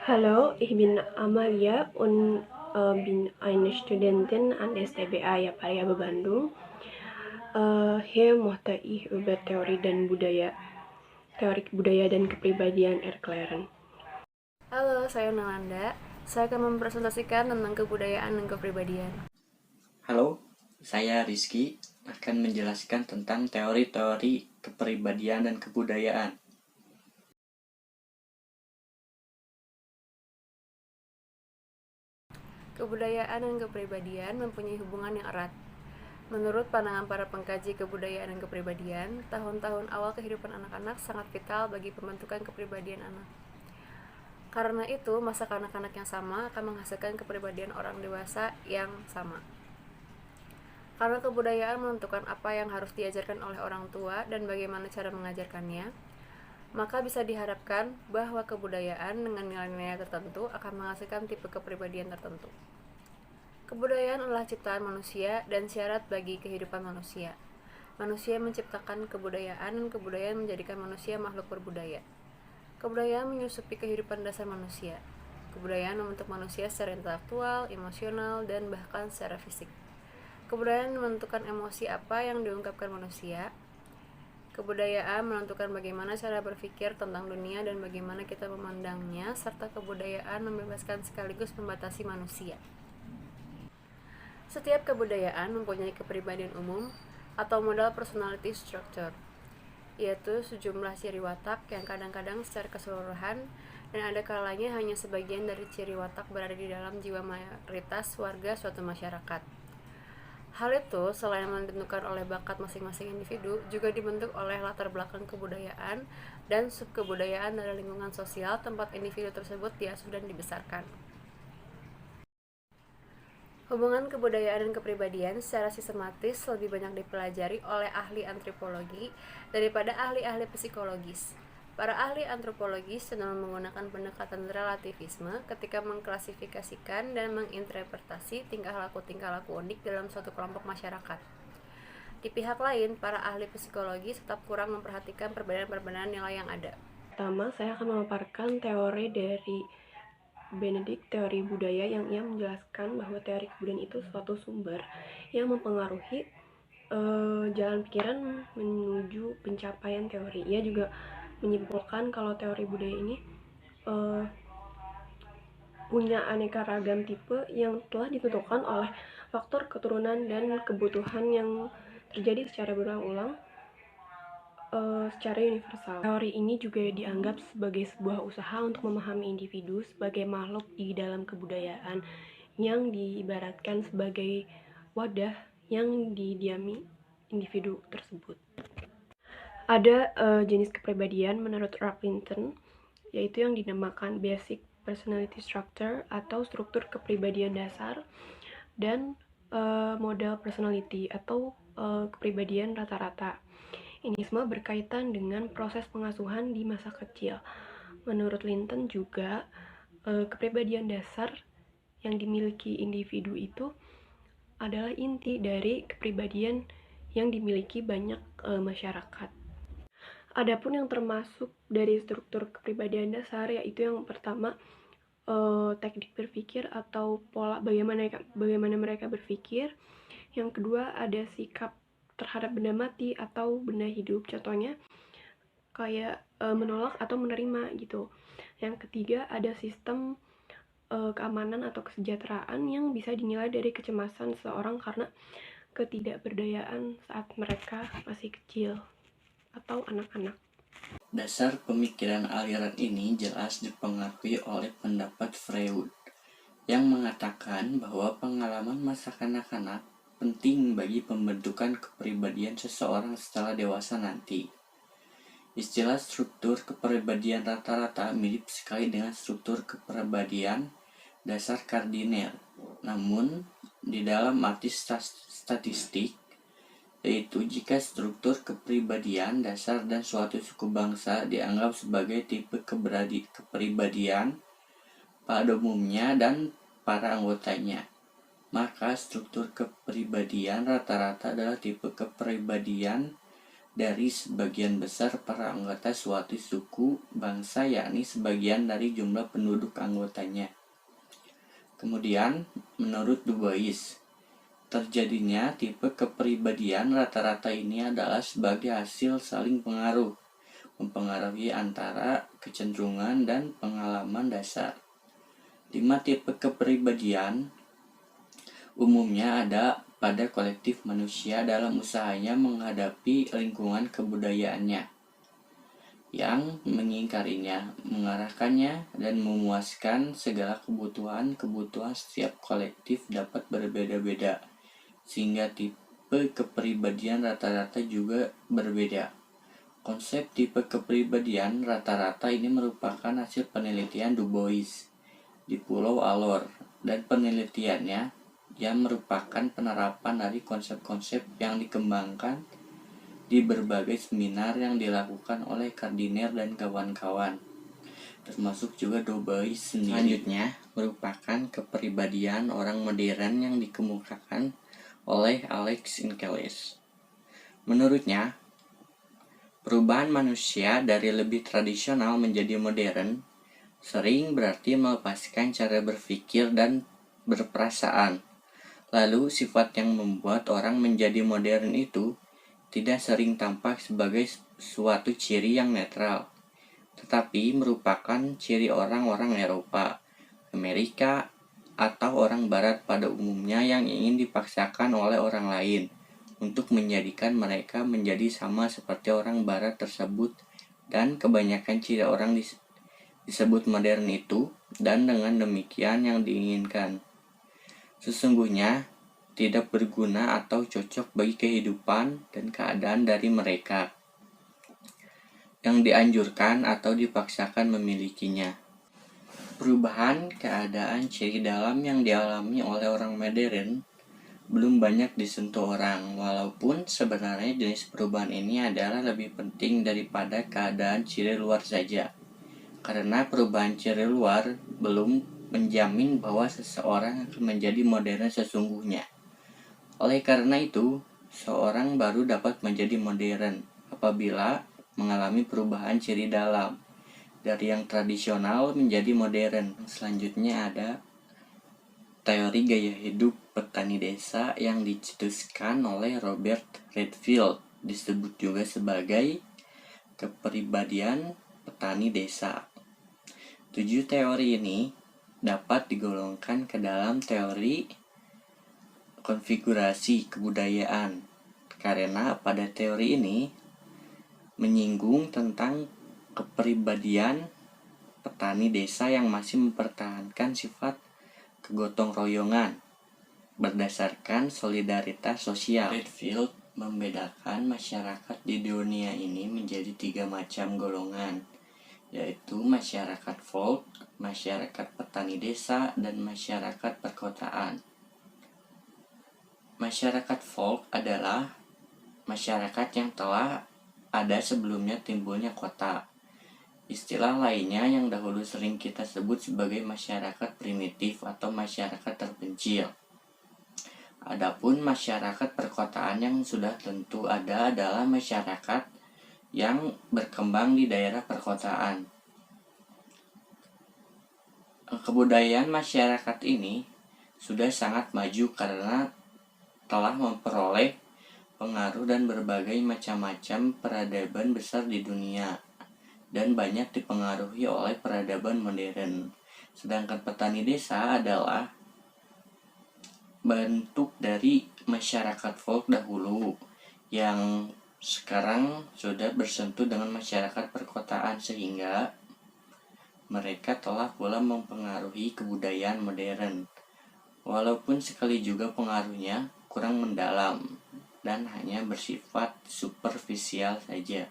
Hallo, ich bin Amalia und bin eine Studentin an STBA Yapariaba Bandung. Hier möchte ich über Teori budaya dan kepribadian erklären. Halo, saya Nalanda. Saya akan mempresentasikan tentang kebudayaan dan kepribadian. Halo, saya Rizky akan menjelaskan tentang teori-teori kepribadian dan kebudayaan. Kebudayaan dan kepribadian mempunyai hubungan yang erat. Menurut pandangan para pengkaji kebudayaan dan kepribadian, tahun-tahun awal kehidupan anak-anak sangat vital bagi pembentukan kepribadian anak. Karena itu, masa kanak-kanak yang sama akan menghasilkan kepribadian orang dewasa yang sama. Karena kebudayaan menentukan apa yang harus diajarkan oleh orang tua dan bagaimana cara mengajarkannya, maka bisa diharapkan bahwa kebudayaan dengan nilai-nilai tertentu akan menghasilkan tipe kepribadian tertentu. Kebudayaan adalah ciptaan manusia dan syarat bagi kehidupan manusia. Manusia menciptakan kebudayaan dan kebudayaan menjadikan manusia makhluk berbudaya. Kebudayaan menyusupi kehidupan dasar manusia. Kebudayaan membentuk manusia secara intelektual, emosional, dan bahkan secara fisik. Kebudayaan menentukan emosi apa yang diungkapkan manusia. Kebudayaan menentukan bagaimana cara berpikir tentang dunia dan bagaimana kita memandangnya, serta kebudayaan membebaskan sekaligus membatasi manusia. Setiap kebudayaan mempunyai kepribadian umum atau modal personality structure, yaitu sejumlah ciri watak yang kadang-kadang secara keseluruhan dan ada kalanya hanya sebagian dari ciri watak berada di dalam jiwa mayoritas warga suatu masyarakat. Hal itu, selain ditentukan oleh bakat masing-masing individu, juga dibentuk oleh latar belakang kebudayaan dan subkebudayaan dari lingkungan sosial tempat individu tersebut diasuh dan dibesarkan. Hubungan kebudayaan dan kepribadian secara sistematis lebih banyak dipelajari oleh ahli antropologi daripada ahli-ahli psikologis. Para ahli antropologi sedang menggunakan pendekatan relativisme ketika mengklasifikasikan dan menginterpretasi tingkah laku unik dalam suatu kelompok masyarakat. Di pihak lain, para ahli psikologi tetap kurang memperhatikan perbedaan-perbedaan nilai yang ada. Pertama, saya akan memaparkan teori dari Benedict, teori budaya, yang ia menjelaskan bahwa teori kebudayaan itu suatu sumber yang mempengaruhi jalan pikiran menuju pencapaian teori. Ia juga menyimpulkan kalau teori budaya ini punya aneka ragam tipe yang telah ditentukan oleh faktor keturunan dan kebutuhan yang terjadi secara berulang-ulang secara universal. Teori ini juga dianggap sebagai sebuah usaha untuk memahami individu sebagai makhluk di dalam kebudayaan yang diibaratkan sebagai wadah yang didiami individu tersebut. Ada jenis kepribadian menurut Ralph Linton, yaitu yang dinamakan basic personality structure atau struktur kepribadian dasar, dan model personality atau kepribadian rata-rata. Ini semua berkaitan dengan proses pengasuhan di masa kecil. Menurut Linton juga kepribadian dasar yang dimiliki individu itu adalah inti dari kepribadian yang dimiliki banyak masyarakat. Adapun yang termasuk dari struktur kepribadian dasar, yaitu yang pertama teknik berpikir atau pola bagaimana mereka berpikir. Yang kedua ada sikap terhadap benda mati atau benda hidup, contohnya kayak menolak atau menerima gitu. Yang ketiga ada sistem keamanan atau kesejahteraan yang bisa dinilai dari kecemasan seseorang karena ketidakberdayaan saat mereka masih kecil atau anak-anak. Dasar pemikiran aliran ini jelas dipengaruhi oleh pendapat Freud yang mengatakan bahwa pengalaman masa kanak-kanak penting bagi pembentukan kepribadian seseorang setelah dewasa nanti. Istilah struktur kepribadian rata-rata mirip sekali dengan struktur kepribadian dasar kardinal, namun di dalam arti statistik, yaitu jika struktur kepribadian dasar dan suatu suku bangsa dianggap sebagai tipe kepribadian pada umumnya dan para anggotanya, maka struktur kepribadian rata-rata adalah tipe kepribadian dari sebagian besar para anggota suatu suku bangsa, yakni sebagian dari jumlah penduduk anggotanya. Kemudian, menurut Du Bois, terjadinya tipe kepribadian rata-rata ini adalah sebagai hasil saling pengaruh, mempengaruhi antara kecenderungan dan pengalaman dasar. 5 tipe kepribadian umumnya ada pada kolektif manusia dalam usahanya menghadapi lingkungan kebudayaannya, yang mengingkarinya, mengarahkannya, dan memuaskan segala kebutuhan setiap kolektif dapat berbeda-beda, sehingga tipe kepribadian rata-rata juga berbeda. Konsep tipe kepribadian rata-rata ini merupakan hasil penelitian Du Bois di Pulau Alor, dan penelitiannya yang merupakan penerapan dari konsep-konsep yang dikembangkan di berbagai seminar yang dilakukan oleh Gardiner dan kawan-kawan, termasuk juga Du Bois sendiri. Selanjutnya merupakan kepribadian orang modern yang dikemukakan oleh Alex Inkeles. Menurutnya, perubahan manusia dari lebih tradisional menjadi modern sering berarti melepaskan cara berpikir dan berperasaan. Lalu, sifat yang membuat orang menjadi modern itu tidak sering tampak sebagai suatu ciri yang netral, tetapi merupakan ciri orang-orang Eropa, Amerika, atau orang Barat pada umumnya yang ingin dipaksakan oleh orang lain untuk menjadikan mereka menjadi sama seperti orang Barat tersebut, dan kebanyakan ciri orang disebut modern itu, dan dengan demikian yang diinginkan sesungguhnya tidak berguna atau cocok bagi kehidupan dan keadaan dari mereka yang dianjurkan atau dipaksakan memilikinya. Perubahan keadaan ciri dalam yang dialami oleh orang modern belum banyak disentuh orang, walaupun sebenarnya jenis perubahan ini adalah lebih penting daripada keadaan ciri luar saja, karena perubahan ciri luar belum menjamin bahwa seseorang akan menjadi modern sesungguhnya. Oleh karena itu, seorang baru dapat menjadi modern apabila mengalami perubahan ciri dalam dari yang tradisional menjadi modern. Selanjutnya ada teori gaya hidup petani desa yang dicetuskan oleh Robert Redfield, disebut juga sebagai kepribadian petani desa. 7 teori ini dapat digolongkan ke dalam teori konfigurasi kebudayaan, karena pada teori ini menyinggung tentang kepribadian petani desa yang masih mempertahankan sifat kegotong royongan berdasarkan solidaritas sosial. Redfield membedakan masyarakat di dunia ini menjadi 3 macam golongan, yaitu masyarakat folk, masyarakat petani desa, dan masyarakat perkotaan. Masyarakat folk adalah masyarakat yang telah ada sebelumnya timbulnya kota. Istilah lainnya yang dahulu sering kita sebut sebagai masyarakat primitif atau masyarakat terpencil. Adapun masyarakat perkotaan yang sudah tentu ada adalah masyarakat yang berkembang di daerah perkotaan. Kebudayaan masyarakat ini sudah sangat maju karena telah memperoleh pengaruh dan berbagai macam-macam peradaban besar di dunia, dan banyak dipengaruhi oleh peradaban modern. Sedangkan petani desa adalah bentuk dari masyarakat folk dahulu yang sekarang sudah bersentuh dengan masyarakat perkotaan, sehingga mereka telah pula mempengaruhi kebudayaan modern, walaupun sekali juga pengaruhnya kurang mendalam dan hanya bersifat superficial saja.